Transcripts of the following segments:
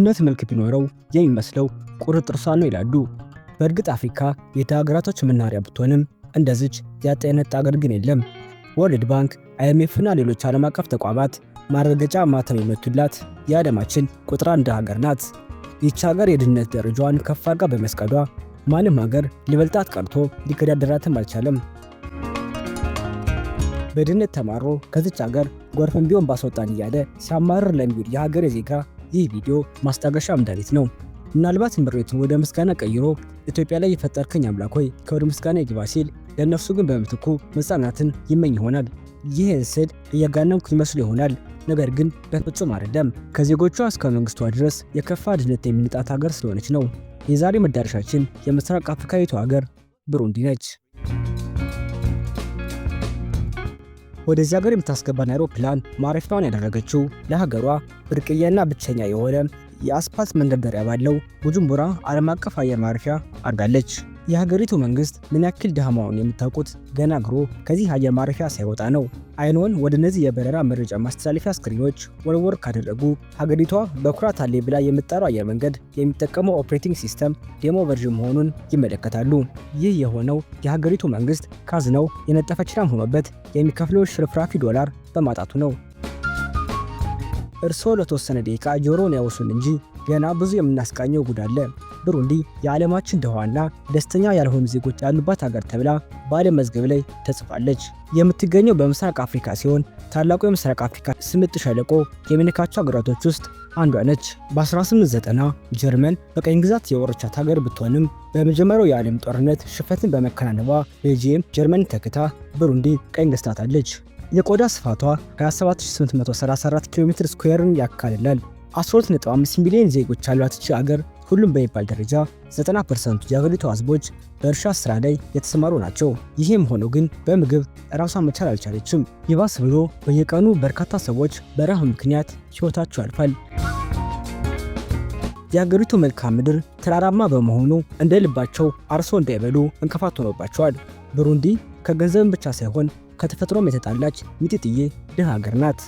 የድህነት መልክ ቢኖረው የሚመስለው ቁርጥርሷ ነው ይላሉ። በእርግጥ አፍሪካ የድሃ ሀገራቶች መናኸሪያ ብትሆንም እንደዚች ያጣ የነጣ ሀገር ግን የለም። ወርልድ ባንክ፣ IMF እና ሌሎች ዓለም አቀፍ ተቋማት ማረጋገጫ ማተም የመቱላት የዓለማችን ቁጥር 1 ሀገር ናት። ይህች ሀገር የድህነት ደረጃዋን ከፍ አድርጋ በመስቀሏ ማንም ሀገር ሊበልጣት ቀርቶ ሊገዳደራትም አልቻለም። በድህነት ተማሮ ከዚች ሀገር ጎርፍም ቢሆን ባስወጣን እያለ ሲያማርር ለሚውል የሀገር ዜጋ ይህ ቪዲዮ ማስታገሻ መድኃኒት ነው። ምናልባት ምሬቱን ወደ ምስጋና ቀይሮ ኢትዮጵያ ላይ የፈጠርከኝ አምላክ ሆይ ክብር ምስጋና ይግባ ሲል ለነፍሱ ግን በምትኩ መጽናናትን ይመኝ ይሆናል። ይህን ስል እያጋነንኩ ይመስል ይሆናል፣ ነገር ግን በፍጹም አይደለም። ከዜጎቿ እስከ መንግስቷ ድረስ የከፋ ድህነት የሚንጣት ሀገር ስለሆነች ነው። የዛሬ መዳረሻችን የምስራቅ አፍሪካዊቷ ሀገር ብሩንዲ ነች። ወደዚህ ሀገር የምታስገባን አውሮፕላን ማረፊያዋን ያደረገችው ለሀገሯ ብርቅዬና ብቸኛ የሆነ የአስፓልት መንደርደሪያ ባለው ቡጁምቡራ ዓለም አቀፍ አየር ማረፊያ አድርጋለች። የሀገሪቱ መንግስት ምን ያክል ድሃ መሆኑን የምታውቁት ገና እግሮ ከዚህ አየር ማረፊያ ሳይወጣ ነው። አይኖን ወደ እነዚህ የበረራ መረጃ ማስተላለፊያ ስክሪኖች ወርወር ካደረጉ ሀገሪቷ በኩራት አለ ብላ የምትጠራው አየር መንገድ የሚጠቀመው ኦፕሬቲንግ ሲስተም ዴሞ ቨርዥን መሆኑን ይመለከታሉ። ይህ የሆነው የሀገሪቱ መንግስት ካዝናው የነጠፈችራም ሆኖበት የሚከፍለው ሽርፍራፊ ዶላር በማጣቱ ነው። እርስዎ ለተወሰነ ደቂቃ ጆሮን ያወሱን እንጂ ገና ብዙ የምናስቃኘው ጉድ አለ። ብሩንዲ የዓለማችን ድሃዋና ደስተኛ ያልሆኑ ዜጎች ያሉባት ሀገር ተብላ በዓለም መዝገብ ላይ ተጽፋለች። የምትገኘው በምስራቅ አፍሪካ ሲሆን ታላቁ የምስራቅ አፍሪካ ስምጥ ሸለቆ የሚነካቸው ሀገራቶች ውስጥ አንዷ ነች። በ1890 ጀርመን በቀኝ ግዛት የወረቻት ሀገር ብትሆንም በመጀመሪያው የዓለም ጦርነት ሽንፈትን በመከናነቧ ቤልጂየም ጀርመንን ተክታ ብሩንዲ ቀኝ ገዝታታለች። የቆዳ ስፋቷ 27834 ኪሎ ሜትር ስኩዌርን ያካልላል። 12.5 ሚሊዮን ዜጎች ያሏት ይህች ሀገር ሁሉም በሚባል ደረጃ 90% የሀገሪቱ ህዝቦች በእርሻ ስራ ላይ የተሰማሩ ናቸው። ይህም ሆኖ ግን በምግብ ራሷን መቻል አልቻለችም። ይባስ ብሎ በየቀኑ በርካታ ሰዎች በረሃብ ምክንያት ህይወታቸው ያልፋል። የሀገሪቱ መልክዓ ምድር ተራራማ በመሆኑ እንደ ልባቸው አርሶ እንዳይበሉ እንቅፋት ሆኖባቸዋል። ብሩንዲ ከገንዘብም ብቻ ሳይሆን ከተፈጥሮም የተጣላች ሚጢጥዬ ድሃ ሀገር ናት።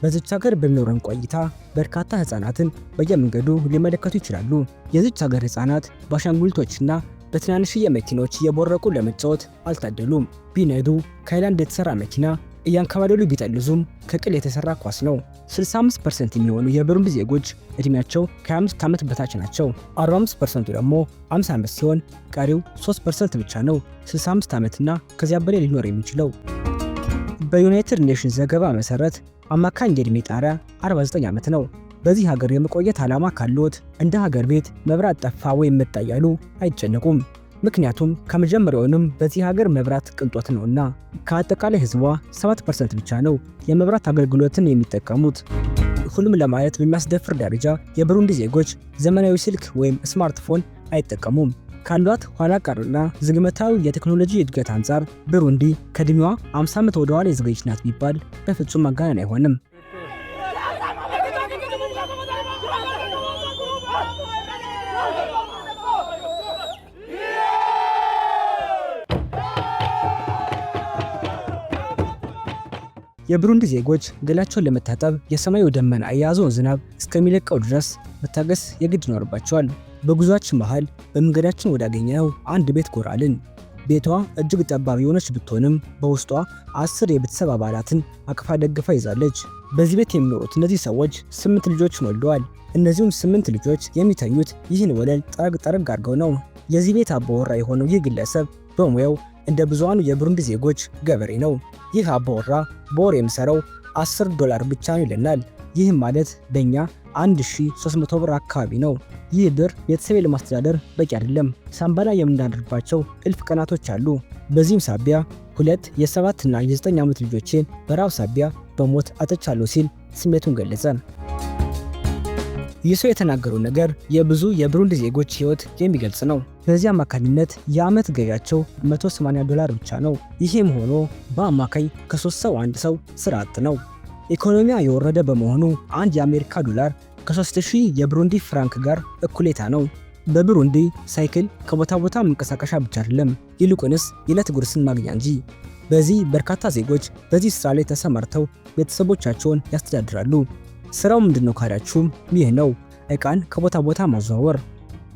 በዚች ሀገር በሚኖረን ቆይታ በርካታ ህፃናትን በየመንገዱ ሊመለከቱ ይችላሉ። የዚች ሀገር ህፃናት በአሻንጉሊቶችና በትናንሽዬ መኪኖች እየቦረቁ ለመጫወት አልታደሉም። ቢነዱ ከሃይላንድ የተሰራ መኪና እያንከባለሉ ቢጠልዙም ከቅል የተሰራ ኳስ ነው። 65% የሚሆኑ የብሩንዲ ዜጎች እድሜያቸው ከ25 ዓመት በታች ናቸው። 45% ደግሞ 50 ዓመት ሲሆን ቀሪው 3% ብቻ ነው 65 ዓመትና ከዚያ በላይ ሊኖር የሚችለው። በዩናይትድ ኔሽንስ ዘገባ መሰረት አማካኝ የዕድሜ ጣሪያ 49 ዓመት ነው። በዚህ ሀገር የመቆየት ዓላማ ካሉት እንደ ሀገር ቤት መብራት ጠፋ ወይም መጣ ያሉ አይጨነቁም። ምክንያቱም ከመጀመሪያውንም በዚህ ሀገር መብራት ቅንጦት ነውና። ከአጠቃላይ ህዝቧ 7% ብቻ ነው የመብራት አገልግሎትን የሚጠቀሙት። ሁሉም ለማየት በሚያስደፍር ደረጃ የብሩንዲ ዜጎች ዘመናዊ ስልክ ወይም ስማርትፎን አይጠቀሙም። ካሏት ኋላ ቀርና ዝግመታዊ የቴክኖሎጂ እድገት አንጻር ብሩንዲ ከዕድሜዋ 50 ዓመት ወደ ኋላ የዘገየች ናት ቢባል በፍጹም ማጋነን አይሆንም። የብሩንዲ ዜጎች ገላቸውን ለመታጠብ የሰማዩ ደመና የያዘውን ዝናብ እስከሚለቀው ድረስ መታገስ የግድ ይኖርባቸዋል። በጉዟችን መሃል በመንገዳችን ወዳገኘነው አንድ ቤት ጎራልን። ቤቷ እጅግ ጠባብ የሆነች ብትሆንም በውስጧ 10 የቤተሰብ አባላትን አቅፋ ደግፋ ይዛለች። በዚህ ቤት የሚኖሩት እነዚህ ሰዎች 8 ልጆችን ወልደዋል። እነዚሁም 8 ልጆች የሚተኙት ይህን ወለል ጠረግ አድርገው ነው። የዚህ ቤት አባወራ የሆነው ይህ ግለሰብ በሙያው እንደ ብዙሃኑ የብሩንዲ ዜጎች ገበሬ ነው። ይህ አባወራ በወር የሚሰራው $10 ብቻ ነው ይለናል። ይህም ማለት በእኛ 1300 ብር አካባቢ ነው። ይህ ብር ቤተሰቤን ለማስተዳደር በቂ አይደለም። ሳንበላ የምናደርባቸው እልፍ ቀናቶች አሉ። በዚህም ሳቢያ 2 የ7 እና የ9 ዓመት ልጆቼን በራብ ሳቢያ በሞት አጥቻለሁ ሲል ስሜቱን ገለጸ። ይህ ሰው የተናገረው ነገር የብዙ የብሩንዲ ዜጎች ህይወት የሚገልጽ ነው። በዚህ አማካኝነት የዓመት ገቢያቸው $180 ብቻ ነው። ይህም ሆኖ በአማካኝ ከ3 ሰው አንድ ሰው ስራ አጥ ነው። ኢኮኖሚያ የወረደ በመሆኑ አንድ የአሜሪካ ዶላር ከ3000 የብሩንዲ ፍራንክ ጋር እኩሌታ ነው። በብሩንዲ ሳይክል ከቦታ ቦታ መንቀሳቀሻ ብቻ አይደለም፣ ይልቁንስ የዕለት ጉርስን ማግኛ እንጂ። በዚህ በርካታ ዜጎች በዚህ ስራ ላይ ተሰማርተው ቤተሰቦቻቸውን ያስተዳድራሉ። ስራው ምንድነው ካላችሁም ይህ ነው፣ ዕቃን ከቦታ ቦታ ማዘዋወር።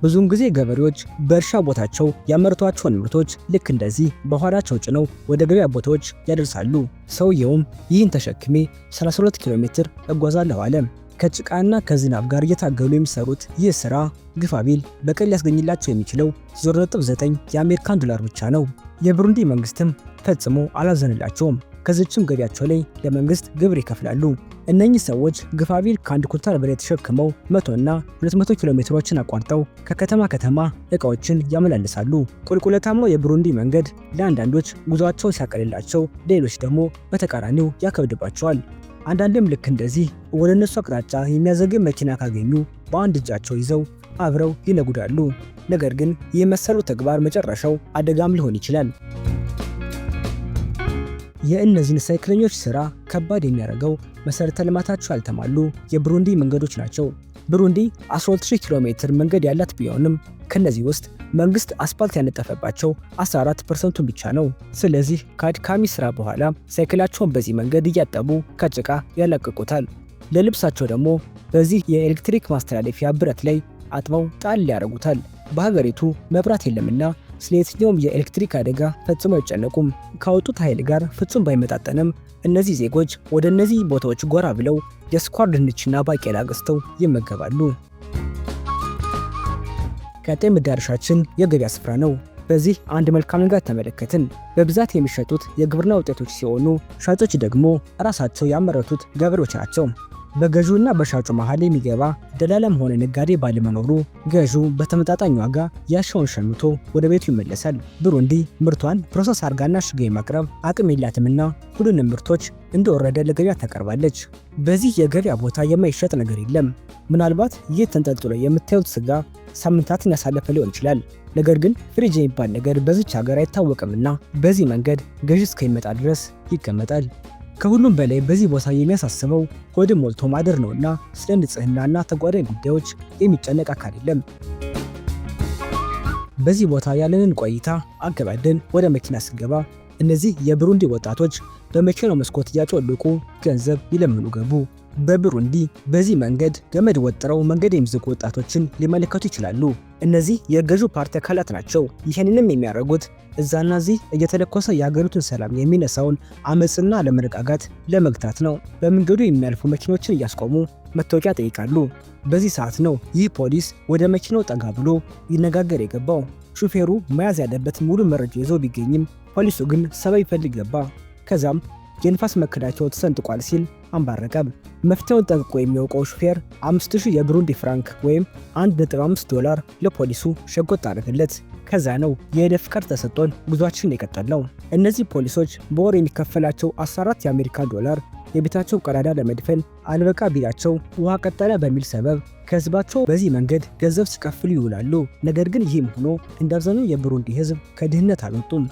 ብዙውን ጊዜ ገበሬዎች በእርሻ ቦታቸው ያመረቷቸውን ምርቶች ልክ እንደዚህ በኋላቸው ጭነው ወደ ገበያ ቦታዎች ያደርሳሉ። ሰውየውም ይህን ተሸክሜ 32 ኪሎ ሜትር እጓዛለሁ አለ። ከጭቃና ከዝናብ ጋር እየታገሉ የሚሰሩት ይህ ስራ ግፋ ቢል በቀን ሊያስገኝላቸው የሚችለው 0.9 የአሜሪካን ዶላር ብቻ ነው። የብሩንዲ መንግስትም ፈጽሞ አላዘንላቸውም። ከዚችም ገቢያቸው ላይ ለመንግስት ግብር ይከፍላሉ። እነኚህ ሰዎች ግፋ ቢል ከአንድ ኩንታል በላይ ተሸክመው 100 እና 200 ኪሎ ሜትሮችን አቋርጠው ከከተማ ከተማ እቃዎችን ያመላልሳሉ። ቁልቁለታማው የብሩንዲ መንገድ ለአንዳንዶች ጉዟቸውን ሲያቀልላቸው፣ ሌሎች ደግሞ በተቃራኒው ያከብድባቸዋል። አንዳንድም ልክ እንደዚህ ወደ እነሱ አቅጣጫ የሚያዘግም መኪና ካገኙ በአንድ እጃቸው ይዘው አብረው ይነጉዳሉ። ነገር ግን ይህ መሰሉ ተግባር መጨረሻው አደጋም ሊሆን ይችላል። የእነዚህን ሳይክለኞች ስራ ከባድ የሚያደርገው መሰረተ ልማታቸው ያልተሟሉ የብሩንዲ መንገዶች ናቸው። ብሩንዲ 12000 ኪሎ ሜትር መንገድ ያላት ቢሆንም ከነዚህ ውስጥ መንግስት አስፓልት ያነጠፈባቸው 14% ብቻ ነው። ስለዚህ ከአድካሚ ስራ በኋላ ሳይክላቸውን በዚህ መንገድ እያጠቡ ከጭቃ ያላቅቁታል። ለልብሳቸው ደግሞ በዚህ የኤሌክትሪክ ማስተላለፊያ ብረት ላይ አጥበው ጣል ያደርጉታል። በሀገሪቱ መብራት የለምና ስለ የትኛውም የኤሌክትሪክ አደጋ ፈጽሞ አይጨነቁም። ካወጡት ኃይል ጋር ፍጹም ባይመጣጠንም እነዚህ ዜጎች ወደ እነዚህ ቦታዎች ጎራ ብለው የስኳር ድንችና ባቄላ ገዝተው ይመገባሉ። ቀጣይ መዳረሻችን የገበያ ስፍራ ነው። በዚህ አንድ መልካም ነገር ተመለከትን። በብዛት የሚሸጡት የግብርና ውጤቶች ሲሆኑ ሻጮች ደግሞ ራሳቸው ያመረቱት ገበሬዎች ናቸው። በገዢውና በሻጩ መሃል የሚገባ ደላላም ሆነ ነጋዴ ባለመኖሩ ገዢው በተመጣጣኝ ዋጋ ያሻውን ሸምቶ ወደ ቤቱ ይመለሳል። ብሩንዲ ምርቷን ፕሮሰስ አርጋና ሽጋ የማቅረብ አቅም የላትምና ሁሉንም ምርቶች እንደወረደ ለገበያ ታቀርባለች። በዚህ የገበያ ቦታ የማይሸጥ ነገር የለም። ምናልባት ይህ ተንጠልጥሎ የምታዩት ስጋ ሳምንታትን ያሳለፈ ሊሆን ይችላል። ነገር ግን ፍሪጅ የሚባል ነገር በዚች ሀገር አይታወቅምና በዚህ መንገድ ገዢ እስከሚመጣ ድረስ ይቀመጣል። ከሁሉም በላይ በዚህ ቦታ የሚያሳስበው ሆድን ሞልቶ ማደር ነውና ስለ ንጽህናና ተጓዳኝ ጉዳዮች የሚጨነቅ አካል የለም። በዚህ ቦታ ያለንን ቆይታ አገባደን ወደ መኪና ስንገባ እነዚህ የብሩንዲ ወጣቶች በመኪናው መስኮት እያጮለቁ ገንዘብ ይለምኑ ገቡ። በብሩንዲ በዚህ መንገድ ገመድ ወጥረው መንገድ የሚዘጉ ወጣቶችን ሊመለከቱ ይችላሉ። እነዚህ የገዢው ፓርቲ አካላት ናቸው። ይህንንም የሚያደርጉት እዛና እዚህ እየተለኮሰ የሀገሪቱን ሰላም የሚነሳውን አመፅና አለመረጋጋት ለመግታት ነው። በመንገዱ የሚያልፉ መኪኖችን እያስቆሙ መታወቂያ ጠይቃሉ። በዚህ ሰዓት ነው ይህ ፖሊስ ወደ መኪናው ጠጋ ብሎ ይነጋገር የገባው። ሹፌሩ መያዝ ያለበት ሙሉ መረጃ ይዞ ቢገኝም ፖሊሱ ግን ሰበብ ይፈልግ ገባ። ከዛም የንፋስ መከላከያው ተሰንጥቋል ሲል አንባረቀም። መፍትሄውን ጠንቅቆ የሚያውቀው ሹፌር 5000 የብሩንዲ ፍራንክ ወይም 1.5 ዶላር ለፖሊሱ ሸጎጥ አደረገለት። ከዛ ነው የይለፍ ፍቃድ ተሰጥቶን ጉዟችን የቀጠለው። እነዚህ ፖሊሶች በወር የሚከፈላቸው 14 የአሜሪካን ዶላር የቤታቸው ቀዳዳ ለመድፈን አልበቃ ቢላቸው ውሃ ቀጠለ በሚል ሰበብ ከህዝባቸው በዚህ መንገድ ገንዘብ ሲከፍሉ ይውላሉ። ነገር ግን ይህም ሆኖ እንደ አብዛኛው የብሩንዲ ህዝብ ከድህነት አልወጡም።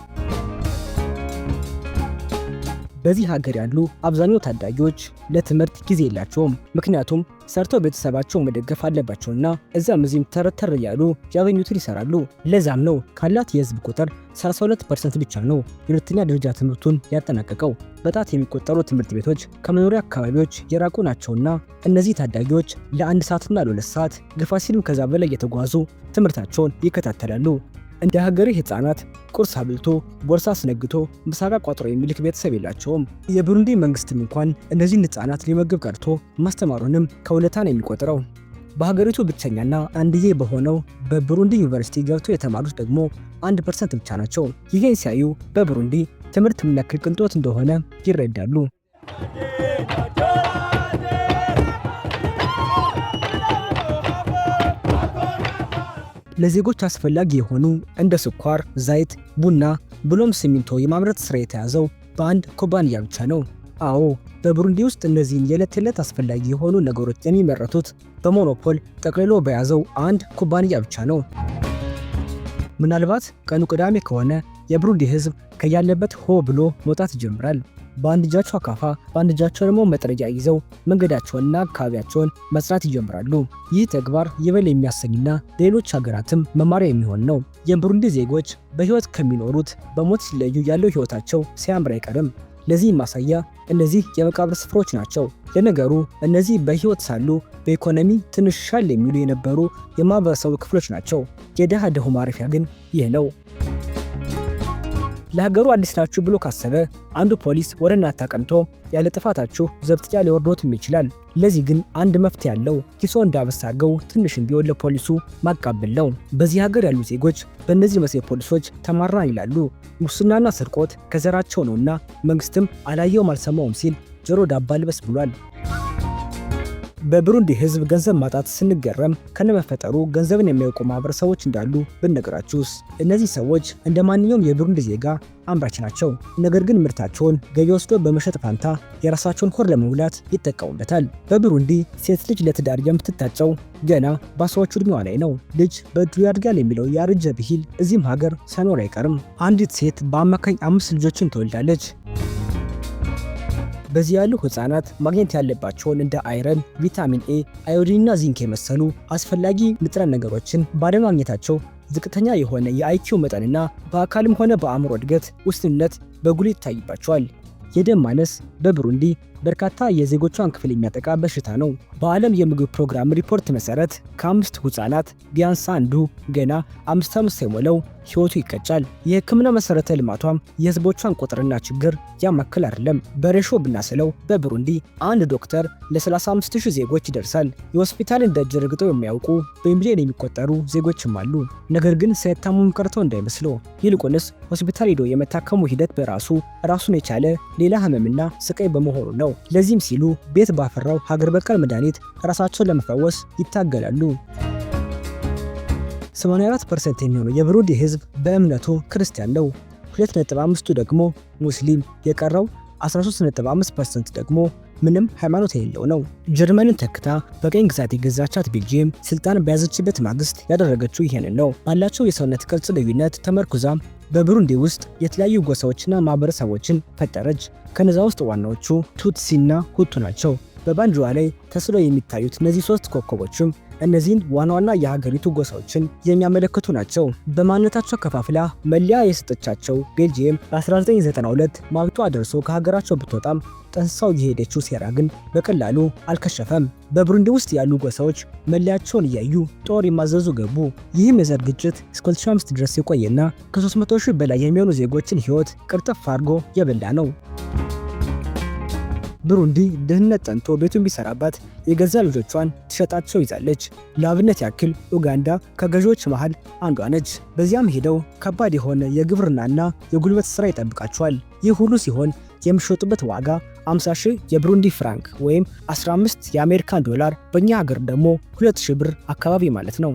በዚህ ሀገር ያሉ አብዛኛው ታዳጊዎች ለትምህርት ጊዜ የላቸውም። ምክንያቱም ሰርተው ቤተሰባቸው መደገፍ አለባቸውና እዛም እዚህም ተረተር እያሉ ያገኙትን ይሰራሉ። ለዛም ነው ካላት የህዝብ ቁጥር 32% ብቻ ነው የሁለተኛ ደረጃ ትምህርቱን ያጠናቀቀው። በጣት የሚቆጠሩ ትምህርት ቤቶች ከመኖሪያ አካባቢዎች የራቁ ናቸውና እነዚህ ታዳጊዎች ለ1 ሰዓትና ለ2 ሰዓት ግፋ ሲልም ከዛ በላይ እየተጓዙ ትምህርታቸውን ይከታተላሉ። እንደ ሀገሬ ህፃናት ቁርስ አብልቶ ቦርሳ አስነግቶ ምሳቃ ቋጥሮ የሚልክ ቤተሰብ የላቸውም። የብሩንዲ መንግስትም እንኳን እነዚህን ህፃናት ሊመግብ ቀርቶ ማስተማሩንም ከውለታ ነው የሚቆጥረው። በሀገሪቱ ብቸኛና አንድዬ በሆነው በብሩንዲ ዩኒቨርሲቲ ገብተው የተማሩት ደግሞ 1% ብቻ ናቸው። ይህን ሲያዩ በብሩንዲ ትምህርት ምን ያክል ቅንጦት እንደሆነ ይረዳሉ። ለዜጎች አስፈላጊ የሆኑ እንደ ስኳር፣ ዘይት፣ ቡና ብሎም ሲሚንቶ የማምረት ስራ የተያዘው በአንድ ኩባንያ ብቻ ነው። አዎ በብሩንዲ ውስጥ እነዚህን የዕለት ተዕለት አስፈላጊ የሆኑ ነገሮች የሚመረቱት በሞኖፖል ጠቅልሎ በያዘው አንድ ኩባንያ ብቻ ነው። ምናልባት ቀኑ ቅዳሜ ከሆነ የብሩንዲ ህዝብ ከያለበት ሆ ብሎ መውጣት ይጀምራል። በአንድ እጃቸው አካፋ በአንድ እጃቸው ደግሞ መጥረጊያ ይዘው መንገዳቸውንና አካባቢያቸውን መስራት ይጀምራሉ። ይህ ተግባር ይበል የሚያሰኝና ሌሎች ሀገራትም መማሪያ የሚሆን ነው። የብሩንዲ ዜጎች በህይወት ከሚኖሩት በሞት ሲለዩ ያለው ህይወታቸው ሲያምር አይቀርም። ለዚህም ማሳያ እነዚህ የመቃብር ስፍራዎች ናቸው። ለነገሩ እነዚህ በህይወት ሳሉ በኢኮኖሚ ትንሽ ሻል የሚሉ የነበሩ የማህበረሰቡ ክፍሎች ናቸው። የድሃ ደሁ ማረፊያ ግን ይህ ነው። ለሀገሩ አዲስ ናችሁ ብሎ ካሰበ አንዱ ፖሊስ ወደ እናንተ አቅንቶ ያለ ጥፋታችሁ ዘብጥያ ሊወርዶትም ይችላል። ለዚህ ግን አንድ መፍትሄ ያለው ኪሶ እንዳበሳገው ትንሽም ቢሆን ለፖሊሱ ማቃበል ነው። በዚህ ሀገር ያሉ ዜጎች በእነዚህ መሰል ፖሊሶች ተማራን ይላሉ። ሙስናና ስርቆት ከዘራቸው ነውና መንግስትም አላየውም አልሰማውም ሲል ጆሮ ዳባ ልበስ ብሏል። በብሩንዲ ህዝብ ገንዘብ ማጣት ስንገረም ከነመፈጠሩ ገንዘብን የሚያውቁ ማህበረሰቦች እንዳሉ ብንነግራችሁስ? እነዚህ ሰዎች እንደ ማንኛውም የብሩንዲ ዜጋ አምራች ናቸው። ነገር ግን ምርታቸውን ገቢ ወስዶ በመሸጥ ፋንታ የራሳቸውን ሆድ ለመሙላት ይጠቀሙበታል። በብሩንዲ ሴት ልጅ ለትዳር የምትታጨው ገና በአስራዎቹ ዕድሜዋ ላይ ነው። ልጅ በእድሉ ያድጋል የሚለው ያረጀ ብሂል እዚህም ሀገር ሳይኖር አይቀርም። አንዲት ሴት በአማካኝ 5 ልጆችን ትወልዳለች። በዚህ ያሉ ህፃናት ማግኘት ያለባቸውን እንደ አይረን፣ ቪታሚን ኤ፣ አዮዲንና ዚንክ የመሰሉ አስፈላጊ ንጥረ ነገሮችን ባለማግኘታቸው ዝቅተኛ የሆነ የአይኪው መጠንና በአካልም ሆነ በአእምሮ እድገት ውስንነት በጉልህ ይታይባቸዋል። የደም ማነስ በብሩንዲ በርካታ የዜጎቿን ክፍል የሚያጠቃ በሽታ ነው። በዓለም የምግብ ፕሮግራም ሪፖርት መሰረት ከ5 ህፃናት ቢያንስ አንዱ ገና 5 ዓመት ሳይሞላው ህይወቱ ይቀጫል። የህክምና መሰረተ ልማቷም የህዝቦቿን ቁጥርና ችግር ያማክል አይደለም። በሬሾ ብናስለው በብሩንዲ አንድ ዶክተር ለ35000 ዜጎች ይደርሳል። የሆስፒታልን ደጅ ረግጠው የሚያውቁ በሚሊዮን የሚቆጠሩ ዜጎችም አሉ። ነገር ግን ሳይታመሙ ቀርተው እንዳይመስለው፣ ይልቁንስ ሆስፒታል ሄዶ የመታከሙ ሂደት በራሱ ራሱን የቻለ ሌላ ህመምና ስቃይ በመሆኑ ነው። ለዚህም ሲሉ ቤት ባፈራው ሀገር በቀል መድኃኒት ራሳቸውን ለመፈወስ ይታገላሉ። 84% የሚሆነው የብሩንዲ ህዝብ በእምነቱ ክርስቲያን ነው። 2.5ቱ ደግሞ ሙስሊም፣ የቀረው 13.5% ደግሞ ምንም ሃይማኖት የሌለው ነው። ጀርመንን ተክታ በቀኝ ግዛት የገዛቻት ቤልጂየም ስልጣን በያዘችበት ማግስት ያደረገችው ይሄንን ነው። ባላቸው የሰውነት ቅርጽ ልዩነት ተመርኩዛም በብሩንዲ ውስጥ የተለያዩ ጎሳዎችና ማህበረሰቦችን ፈጠረች። ከነዛ ውስጥ ዋናዎቹ ቱትሲና ሁቱ ናቸው። በባንዲራዋ ላይ ተስለው የሚታዩት እነዚህ 3 ኮከቦችም እነዚህን ዋና ዋና የሀገሪቱ ጎሳዎችን የሚያመለክቱ ናቸው። በማንነታቸው ከፋፍላ መለያ የሰጠቻቸው ቤልጂየም በ1992 ማብቷ ደርሶ ከሀገራቸው ብትወጣም ጠንሳው የሄደችው ሴራ ግን በቀላሉ አልከሸፈም። በብሩንዲ ውስጥ ያሉ ጎሳዎች መለያቸውን እያዩ ጦር የማዘዙ ገቡ። ይህም የዘር ግጭት እስከ 2005 ድረስ የቆየና ከ300,000 በላይ የሚሆኑ ዜጎችን ህይወት ቅርጥፍ አድርጎ የበላ ነው። ብሩንዲ ድህነት ጠንቶ ቤቱን ቢሰራባት የገዛ ልጆቿን ትሸጣቸው ይዛለች። ለአብነት ያክል ኡጋንዳ ከገዢዎች መሃል አንዷ ነች። በዚያም ሄደው ከባድ የሆነ የግብርናና የጉልበት ስራ ይጠብቃቸዋል። ይህ ሁሉ ሲሆን የሚሸጡበት ዋጋ 50,000 የብሩንዲ ፍራንክ ወይም 15 የአሜሪካን ዶላር፣ በእኛ ሀገር ደግሞ 2,000 ብር አካባቢ ማለት ነው።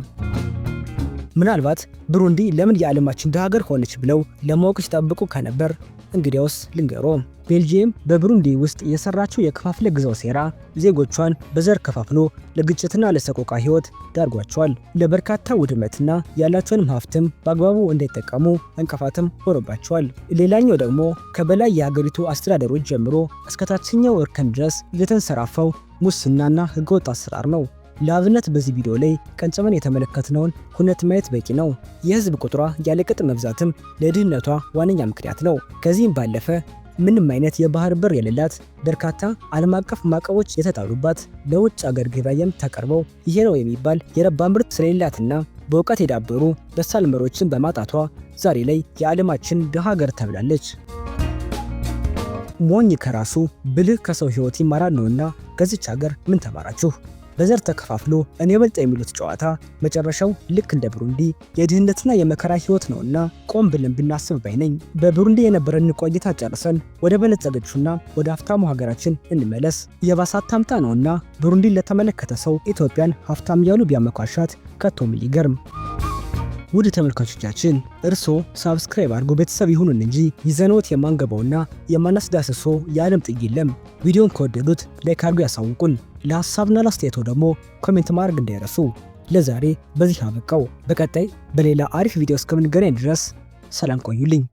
ምናልባት ብሩንዲ ለምን የዓለማችን ድሃ ሀገር ሆነች ብለው ለማወቅ ሲጠብቁ ከነበር እንግዲያውስ ልንገሮ። ቤልጂየም በብሩንዲ ውስጥ የሰራችው የከፋፍለ ግዛው ሴራ ዜጎቿን በዘር ከፋፍሎ ለግጭትና ለሰቆቃ ህይወት ዳርጓቸዋል። ለበርካታ ውድመትና ያላቸውንም ሀብትም በአግባቡ እንዳይጠቀሙ እንቅፋትም ሆኖባቸዋል። ሌላኛው ደግሞ ከበላይ የሀገሪቱ አስተዳደሮች ጀምሮ እስከ ታችኛው እርከን ድረስ የተንሰራፋው ሙስናና ህገወጥ አሰራር ነው። ለአብነት በዚህ ቪዲዮ ላይ ቀንጨመን የተመለከትነውን ሁነት ማየት በቂ ነው። የህዝብ ቁጥሯ ያለቅጥ መብዛትም ለድህነቷ ዋነኛ ምክንያት ነው። ከዚህም ባለፈ ምንም አይነት የባህር በር የሌላት፣ በርካታ ዓለም አቀፍ ማዕቀቦች የተጣሉባት፣ ለውጭ አገር ገበያም ተቀርበው ይሄ ነው የሚባል የረባ ምርት ስለሌላትና በእውቀት የዳበሩ በሳል መሪዎችን በማጣቷ ዛሬ ላይ የዓለማችን ድሃ ሀገር ተብላለች። ሞኝ ከራሱ ብልህ ከሰው ህይወት ይማራል ነውና ከዚች ሀገር ምን ተማራችሁ? በዘር ተከፋፍሎ እኔ በልጥ የሚሉት ጨዋታ መጨረሻው ልክ እንደ ብሩንዲ የድህነትና የመከራ ህይወት ነውና ቆም ብለን ብናስብ ባይ ነኝ። በብሩንዲ የነበረን ቆይታ ጨርሰን ወደ በለጸገችውና ወደ ሀብታሙ ሀገራችን እንመለስ። የባሰ ታምታ ነውና ብሩንዲን ለተመለከተ ሰው ኢትዮጵያን ሀብታም ያሉ ቢያመኳሻት ከቶ ምን ሊገርም። ውድ ተመልካቾቻችን እርስዎ ሳብስክራይብ አድርጎ ቤተሰብ ይሁኑን እንጂ ይዘኖት የማንገባውና የማናስዳስሶ የዓለም ጥግ የለም። ቪዲዮን ከወደዱት ላይክ አድርጎ ያሳውቁን። ለሐሳብና ለአስተያየቶ ደግሞ ኮሜንት ማድረግ እንዳይረሱ። ለዛሬ በዚህ አበቃው። በቀጣይ በሌላ አሪፍ ቪዲዮ እስከምንገናኝ ድረስ ሰላም ቆዩልኝ።